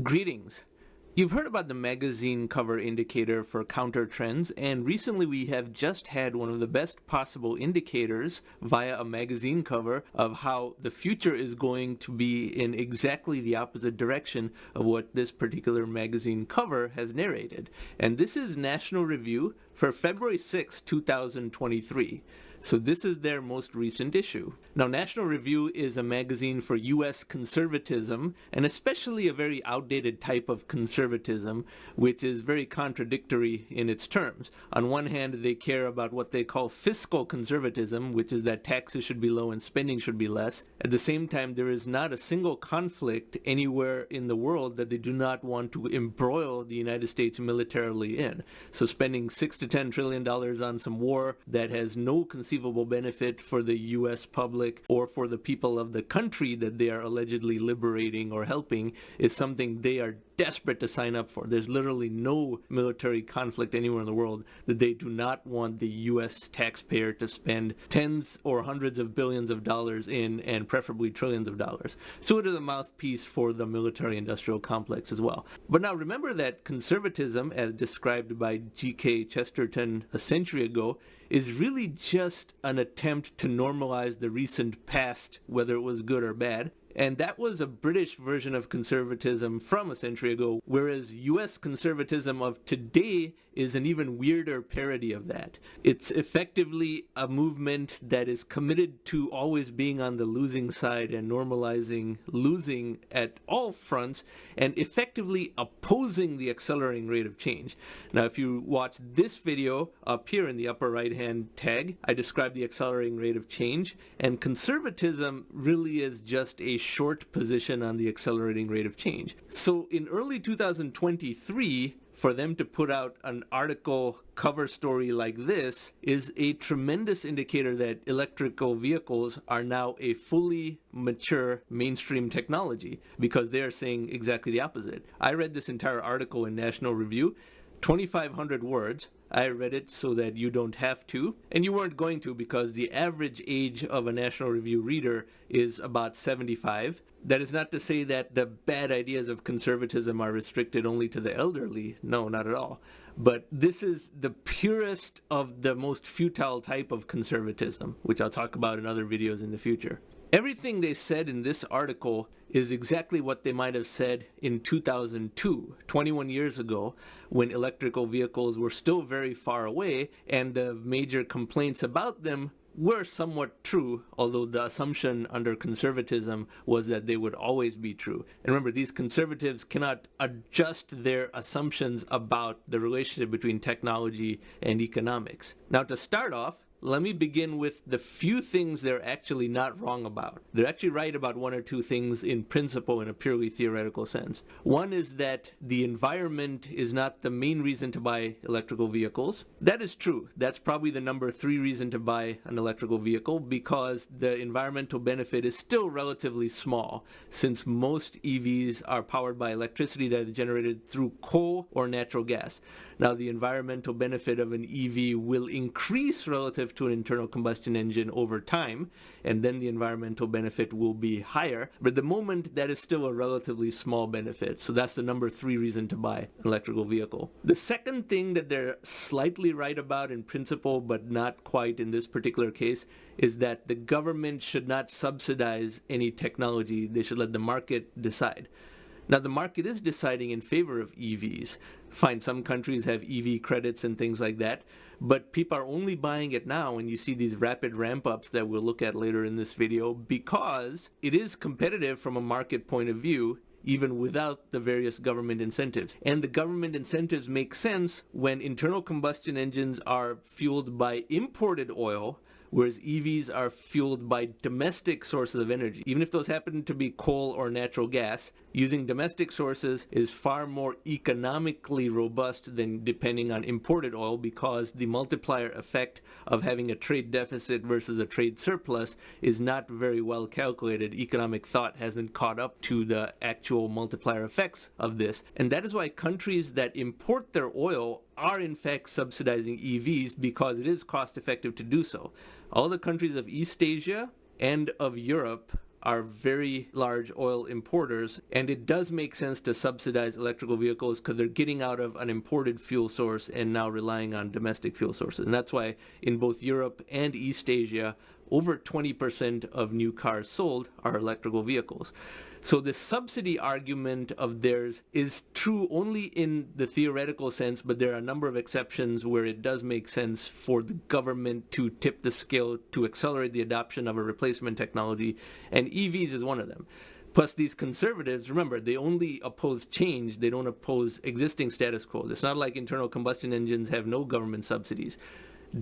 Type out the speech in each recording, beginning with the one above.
Greetings. You've heard about the magazine cover indicator for counter trends, and recently we have just had one of the best possible indicators via a magazine cover of how the future is going to be in exactly the opposite direction of what this particular magazine cover has narrated. And this is National Review for February 6, 2023. So this is their most recent issue. Now, National Review is a magazine for U.S. conservatism, and especially a very outdated type of conservatism, which is very contradictory in its terms. On one hand, they care about what they call fiscal conservatism, which is that taxes should be low and spending should be less. At the same time, there is not a single conflict anywhere in the world that they do not want to embroil the United States militarily in. So spending $6 to $10 trillion on some war that has no conceivable benefit for the U.S. public or for the people of the country that they are allegedly liberating or helping is something they are desperate to sign up for. There's literally no military conflict anywhere in the world that they do not want the U.S. taxpayer to spend tens or hundreds of billions of dollars in, and preferably trillions of dollars. So it is a mouthpiece for the military-industrial complex as well. But now remember that conservatism, as described by G.K. Chesterton a century ago, is really just an attempt to normalize the recent past, whether it was good or bad. And that was a British version of conservatism from a century ago, whereas U.S. conservatism of today is an even weirder parody of that. It's effectively a movement that is committed to always being on the losing side and normalizing losing at all fronts and effectively opposing the accelerating rate of change. Now, if you watch this video up here in the upper right-hand tag, I describe the accelerating rate of change, and conservatism really is just a short position on the accelerating rate of change. So in early 2023, for them to put out an article cover story like this is a tremendous indicator that electrical vehicles are now a fully mature mainstream technology, because they are saying exactly the opposite. I read this entire article in National Review, 2,500 words. I read it so that you don't have to, and you weren't going to, because the average age of a National Review reader is about 75. That is not to say that the bad ideas of conservatism are restricted only to the elderly. No, not at all. But this is the purest of the most futile type of conservatism, which I'll talk about in other videos in the future. Everything they said in this article is exactly what they might have said in 2002, 21 years ago, when electrical vehicles were still very far away, and the major complaints about them were somewhat true, although the assumption under conservatism was that they would always be true. And remember, these conservatives cannot adjust their assumptions about the relationship between technology and economics. Now, to start off, let me begin with the few things they're actually not wrong about. They're actually right about one or two things in principle in a purely theoretical sense. One is that the environment is not the main reason to buy electrical vehicles. That is true. That's probably the number 3 reason to buy an electrical vehicle, because the environmental benefit is still relatively small, since most EVs are powered by electricity that is generated through coal or natural gas. Now, the environmental benefit of an EV will increase relative to an internal combustion engine over time, and then the environmental benefit will be higher. But at the moment, that is still a relatively small benefit. So that's the number 3 reason to buy an electrical vehicle. The second thing that they're slightly right about in principle, but not quite in this particular case, is that the government should not subsidize any technology. They should let the market decide. Now, the market is deciding in favor of EVs. Fine, some countries have EV credits and things like that, but people are only buying it now, and you see these rapid ramp-ups that we'll look at later in this video, because it is competitive from a market point of view, even without the various government incentives. And the government incentives make sense when internal combustion engines are fueled by imported oil, whereas EVs are fueled by domestic sources of energy. Even if those happen to be coal or natural gas, using domestic sources is far more economically robust than depending on imported oil, because the multiplier effect of having a trade deficit versus a trade surplus is not very well calculated. Economic thought hasn't caught up to the actual multiplier effects of this. And that is why countries that import their oil are in fact subsidizing EVs, because it is cost effective to do so. All the countries of East Asia and of Europe are very large oil importers, and it does make sense to subsidize electrical vehicles because they're getting out of an imported fuel source and now relying on domestic fuel sources. And that's why in both Europe and East Asia, over 20% of new cars sold are electrical vehicles. So the subsidy argument of theirs is true only in the theoretical sense, but there are a number of exceptions where it does make sense for the government to tip the scale to accelerate the adoption of a replacement technology, and EVs is one of them. Plus, these conservatives, remember, they only oppose change. They don't oppose existing status quo. It's not like internal combustion engines have no government subsidies.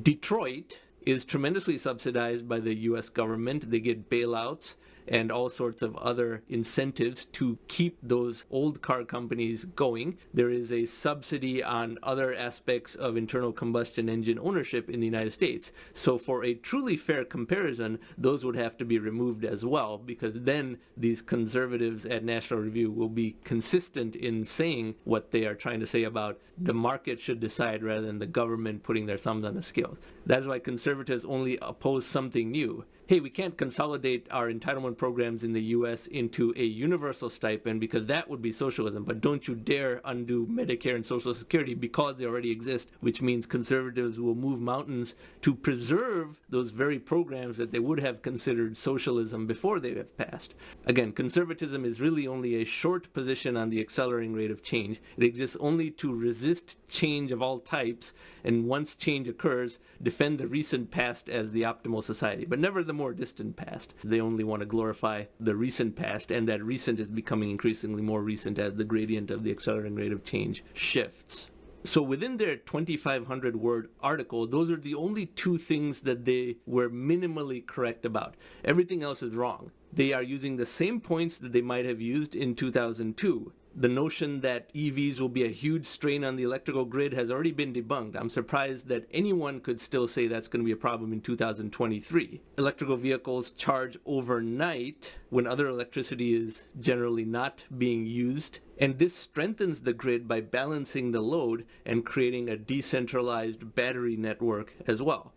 Detroit is tremendously subsidized by the U.S. government. They get bailouts and all sorts of other incentives to keep those old car companies going. There is a subsidy on other aspects of internal combustion engine ownership in the United States. So for a truly fair comparison, those would have to be removed as well, because then these conservatives at National Review will be consistent in saying what they are trying to say about the market should decide rather than the government putting their thumbs on the scales. That is why conservatives only oppose something new. Hey, we can't consolidate our entitlement programs in the U.S. into a universal stipend because that would be socialism, but don't you dare undo Medicare and Social Security because they already exist, which means conservatives will move mountains to preserve those very programs that they would have considered socialism before they have passed. Again, conservatism is really only a short position on the accelerating rate of change. It exists only to resist change of all types, and once change occurs, defend the recent past as the optimal society, but never the more distant past. They only want to glorify the recent past, and that recent is becoming increasingly more recent as the gradient of the accelerating rate of change shifts. So within their 2,500 word article, those are the only two things that they were minimally correct about. Everything else is wrong. They are using the same points that they might have used in 2002. The notion that EVs will be a huge strain on the electrical grid has already been debunked. I'm surprised that anyone could still say that's going to be a problem in 2023. Electrical vehicles charge overnight when other electricity is generally not being used, and this strengthens the grid by balancing the load and creating a decentralized battery network as well.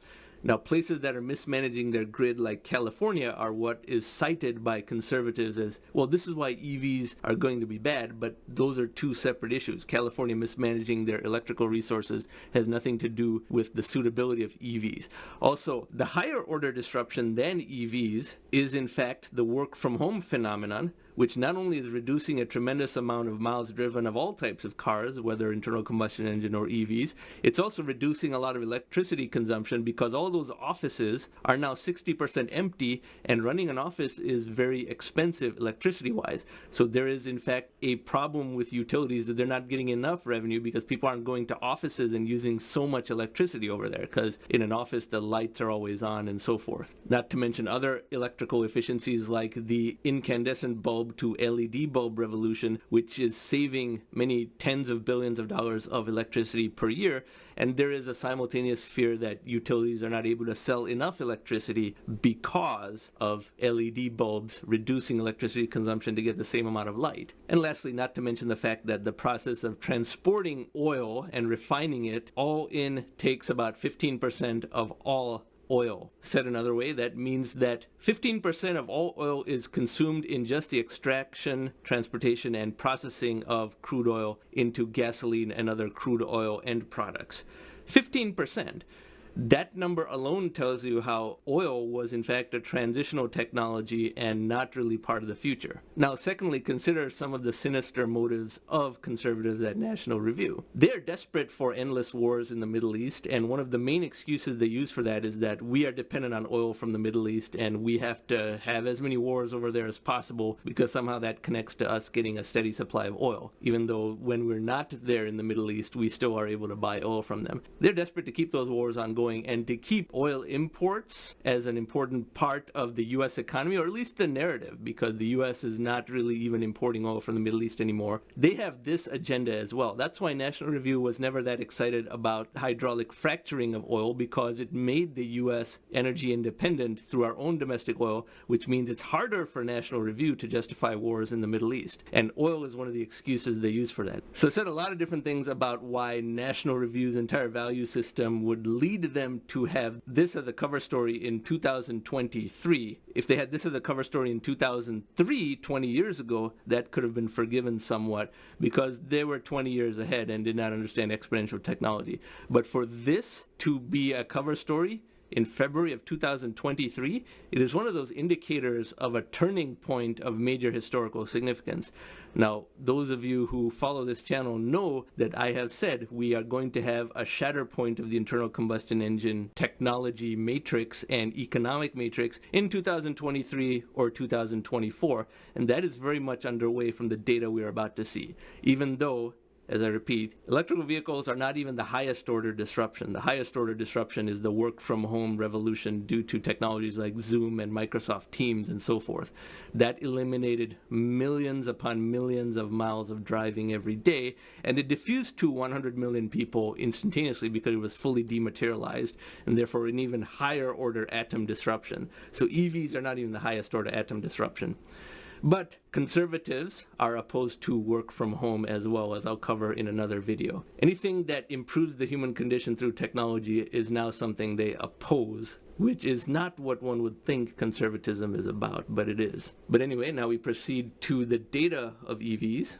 Now, places that are mismanaging their grid like California are what is cited by conservatives as, well, this is why EVs are going to be bad, but those are two separate issues. California mismanaging their electrical resources has nothing to do with the suitability of EVs. Also, the higher order disruption than EVs is in fact the work from home phenomenon, which not only is reducing a tremendous amount of miles driven of all types of cars, whether internal combustion engine or EVs, it's also reducing a lot of electricity consumption because all those offices are now 60% empty, and running an office is very expensive electricity-wise. So there is in fact a problem with utilities that they're not getting enough revenue because people aren't going to offices and using so much electricity over there, because in an office the lights are always on and so forth. Not to mention other electrical efficiencies like the incandescent bulb to LED bulb revolution, which is saving many tens of billions of dollars of electricity per year. And there is a simultaneous fear that utilities are not able to sell enough electricity because of LED bulbs reducing electricity consumption to get the same amount of light. And lastly, not to mention the fact that the process of transporting oil and refining it all in takes about 15% of all oil. Said another way, that means that 15% of all oil is consumed in just the extraction, transportation, and processing of crude oil into gasoline and other crude oil end products. 15%. That number alone tells you how oil was in fact a transitional technology and not really part of the future. Now, secondly, consider some of the sinister motives of conservatives at National Review. They're desperate for endless wars in the Middle East, and one of the main excuses they use for that is that we are dependent on oil from the Middle East and we have to have as many wars over there as possible because somehow that connects to us getting a steady supply of oil, even though when we're not there in the Middle East, we still are able to buy oil from them. They're desperate to keep those wars ongoing and to keep oil imports as an important part of the U.S. economy, or at least the narrative, because the U.S. is not really even importing oil from the Middle East anymore. They have this agenda as well. That's why National Review was never that excited about hydraulic fracturing of oil, because it made the U.S. energy independent through our own domestic oil, which means it's harder for National Review to justify wars in the Middle East. And oil is one of the excuses they use for that. So it said a lot of different things about why National Review's entire value system would lead them to have this as a cover story in 2023. If they had this as a cover story in 2003, 20 years ago, that could have been forgiven somewhat because they were 20 years ahead and did not understand exponential technology. But for this to be a cover story in February of 2023, it is one of those indicators of a turning point of major historical significance. Now, those of you who follow this channel know that I have said we are going to have a shatter point of the internal combustion engine technology matrix and economic matrix in 2023 or 2024, and that is very much underway from the data we are about to see, even though, as I repeat, electrical vehicles are not even the highest order disruption. The highest order disruption is the work from home revolution due to technologies like Zoom and Microsoft Teams and so forth. That eliminated millions upon millions of miles of driving every day, and it diffused to 100 million people instantaneously because it was fully dematerialized, and therefore an even higher order atom disruption. So EVs are not even the highest order atom disruption. But conservatives are opposed to work from home as well, as I'll cover in another video. Anything that improves the human condition through technology is now something they oppose, which is not what one would think conservatism is about, but it is. But anyway, now we proceed to the data of EVs.